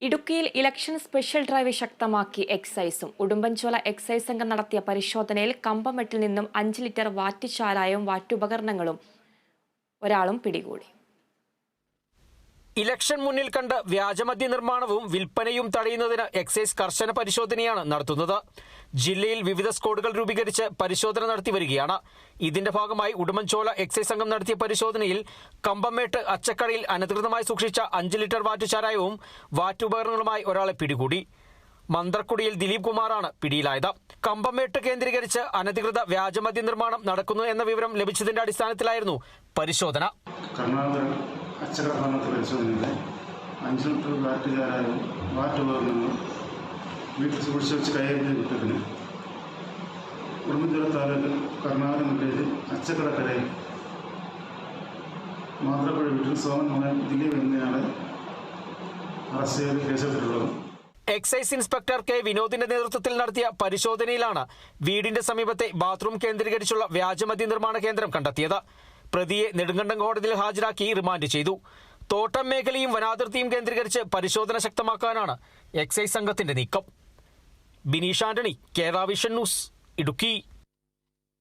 ഇടുക്കിയിൽ election special drive ശക്തമാക്കി എക്സൈസും. Udumbanchola excise സംഘം നടത്തിയ പരിശോധനയിൽ കമ്പമെട്ടിൽ നിന്നും 5 ലിറ്റർ വാറ്റ് ചാരായവും വാറ്റുപകരണങ്ങളും ഒരാളും പിടികൂടി. ഇലക്ഷൻ മുന്നിൽ കണ്ട് വ്യാജമദ്യ നിർമ്മാണവും വിൽപ്പനയും തടയുന്നതിന് എക്സൈസ് കർശന പരിശോധനയാണ് നടത്തുന്നത്. ജില്ലയിൽ വിവിധ സ്ക്വാഡുകൾ രൂപീകരിച്ച് പരിശോധന നടത്തി വരികയാണ്. ഇതിന്റെ ഭാഗമായി ഉടുമ്പൻചോല എക്സൈസ് സംഘം നടത്തിയ പരിശോധനയിൽ കമ്പമേട്ട് അച്ചക്കടയിൽ അനധികൃതമായി സൂക്ഷിച്ച 5 ലിറ്റർ വാറ്റ് ചാരായവും വാറ്റുപകരണങ്ങളുമായി ഒരാളെ പിടികൂടി. മന്ത്രക്കുടിയിൽ ദിലീപ് കുമാറാണ് പിടിയിലായത്. കമ്പമേട്ട് കേന്ദ്രീകരിച്ച് അനധികൃത വ്യാജമദ്യ നിർമ്മാണം നടക്കുന്നു എന്ന വിവരം ലഭിച്ചതിന്റെ അടിസ്ഥാനത്തിലായിരുന്നു പരിശോധന. അച്ചക്കട ഭാഗത്ത് പരിശോധനയിൽ 5 ലിറ്റർ വാറ്റ് ചാരായവും വാറ്റുപകരണങ്ങളും വീട്ടിൽ സൂക്ഷിച്ച് വെച്ച് കൈകാര്യം കുറ്റത്തിന് ഉടുമ്പൻചോല താലൂക്കിൽ കർണാടക ജില്ലയിൽ അച്ചക്കടക്കരയിൽ മാതൃപ്പുഴ വീട്ടിൽ സോമൻ മകൻ ദിലീപ് എന്നയാളെ അറസ്റ്റ് ചെയ്ത് കേസെടുത്തിട്ടുള്ളത്. എക്സൈസ് ഇൻസ്പെക്ടർ കെ വിനോദിന്റെ നേതൃത്വത്തിൽ നടത്തിയ പരിശോധനയിലാണ് വീടിന്റെ സമീപത്തെ ബാത്റൂം കേന്ദ്രീകരിച്ചുള്ള വ്യാജമദ്യ നിർമ്മാണ കേന്ദ്രം കണ്ടെത്തിയത്. പ്രതിയെ നെടുങ്കണ്ടം കോടതിയിൽ ഹാജരാക്കി റിമാൻഡ് ചെയ്തു. തോട്ടം മേഖലയും വനാതിർത്തിയും കേന്ദ്രീകരിച്ച് പരിശോധന ശക്തമാക്കാനാണ് എക്സൈസ് സംഘത്തിന്റെ നീക്കം. Bineesh Antony, Kerala vision news, Idukki.